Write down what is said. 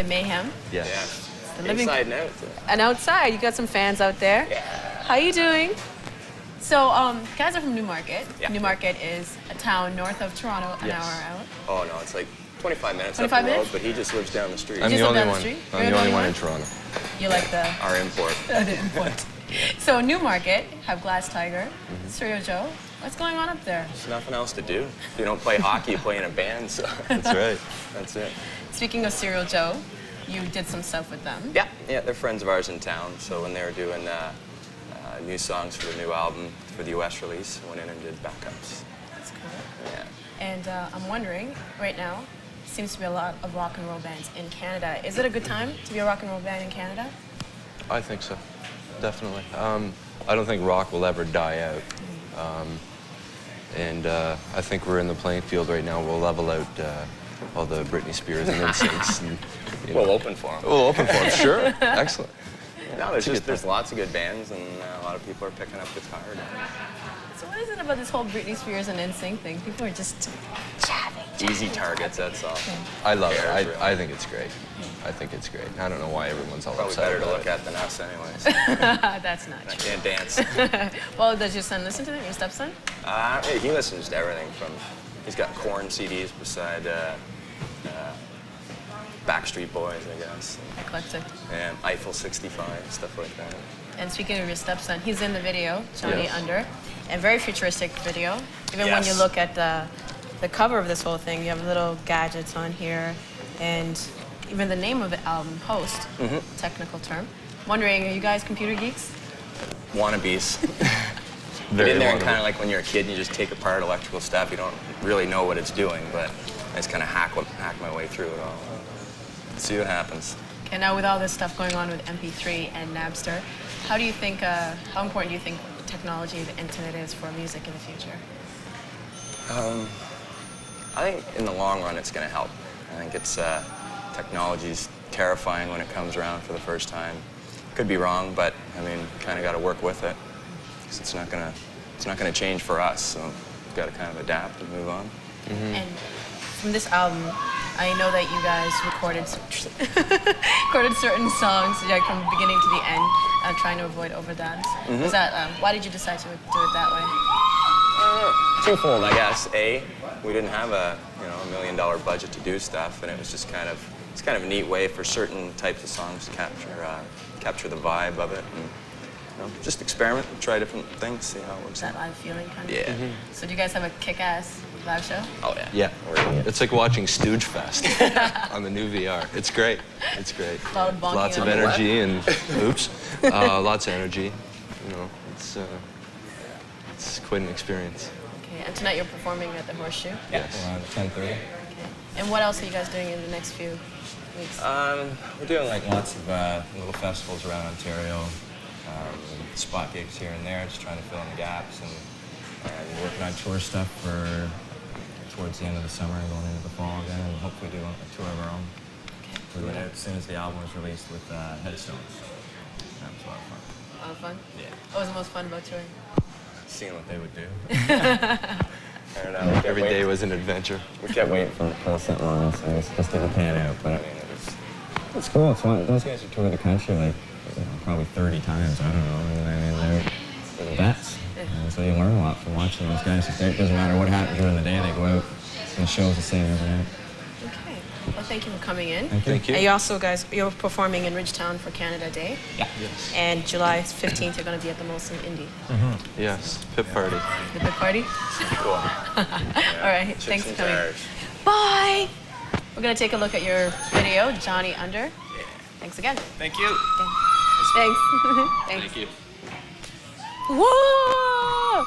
mayhem. Yes. Yeah. Inside and out. And outside, you got some fans out there. Yeah. How you doing? So, guys are from Newmarket. Yeah. Newmarket is a town north of Toronto, an hour out. Oh no, it's like 25 minutes 25 up the road, minutes? but he just lives down the street. I'm You the just live only down the one. street? I'm You're the only one in Toronto. You like the Our import. import. So Newmarket have Glass Tiger, Stereo Joe. What's going on up there? There's nothing else to do. If you don't play hockey, you play in a band, so That's right. that's it. Speaking of Stereo Joe, you did some stuff with them. Yeah, they're friends of ours in town, so when they were doing new songs for the new album, for the US release, I went in and did backups. That's cool. Yeah. And I'm wondering, right now, seems to be a lot of rock and roll bands in Canada. Is it a good time to be a rock and roll band in Canada? I think so, definitely. I don't think rock will ever die out. I think we're in the playing field right now. We'll level out all the Britney Spears and NSYNCs. And, We'll open for them. We'll open for them, sure. Excellent. No, there's lots of good bands, and a lot of people are picking up guitar now. So what is it about this whole Britney Spears and NSYNC thing? People are just jabbing. Easy targets, that's all. I love it. Cares, really. I think it's great. I think it's great. I don't know why everyone's all Probably upset better to about look it. at than us anyways. That's not I true. can't dance. Well, does your son listen to them, your stepson? He listens to everything from, he's got Korn CDs beside Backstreet Boys, I guess. Eclectic. And Eiffel 65, stuff like that. And speaking of your stepson, he's in the video, Johnny Yes. Under, a very futuristic video. Even when you Yes. look at the cover of this whole thing, you have little gadgets on here, and even the name of the album, Host, technical term. Wondering, are you guys computer geeks? Wannabes. Very Get in there and wannabe. kind of like when you're a kid and you just take apart electrical stuff, you don't really know what it's doing, but I just kind of hack my way through it all. See what happens. And now with all this stuff going on with MP3 and Napster, how do you think, how important do you think technology, the internet is for music in the future? I think in the long run it's going to help. I think it's technology's terrifying when it comes around for the first time. Could be wrong, but I mean, kind of got to work with it. 'Cause it's not gonna change for us, so we've got to kind of adapt and move on. And from this album, I know that you guys recorded certain songs, like from the beginning to the end, trying to avoid overdubs. Was that why did you decide to do it that way? Twofold, I guess. A, we didn't have a $1 million budget to do stuff, and it was just kind of a neat way for certain types of songs to capture the vibe of it, and just experiment, try different things, see how it works. That live feeling kind of. Yeah. So do you guys have a kick-ass live show? Oh yeah. Yeah. It's like watching Stooge Fest on the new VR. It's great. It's great. Loud bonking Lots of on the energy and oops, lots of energy. It's quite an experience. Okay. And tonight you're performing at the Horseshoe. Yes. Around 10:30. Okay. And what else are you guys doing in the next few weeks? We're doing like lots of little festivals around Ontario, spot gigs here and there, just trying to fill in the gaps, and working on tour stuff for towards the end of the summer and going into the fall again, and hopefully do a tour of our own. Okay. We're doing it as soon as the album was released with Headstones. That was a lot of fun. A lot of fun? Yeah. What was the most fun about touring? Seeing what they would do. Every day was an adventure. We kept waiting for something on us, and it just didn't pan out. But I mean, it's cool. It's fun. Those guys have toured the country like probably 30 times. I don't know. I mean, they're the best. And so you learn a lot from watching those guys. It doesn't matter what happens during the day. They go out and the show's the same every night. Okay. Well, thank you for coming in. Thank you. And you also, guys, you're performing in Ridgetown for Canada Day. Yeah. Yes. And July 15th, you're going to be at the Molson Indy. Yes. Pit party. The big party? Cool. All right. Thanks for and coming. tires. Bye. We're going to take a look at your video, Johnny Under. Yeah. Thanks again. Thank you. Thanks. Thanks. Thank you. Whoa!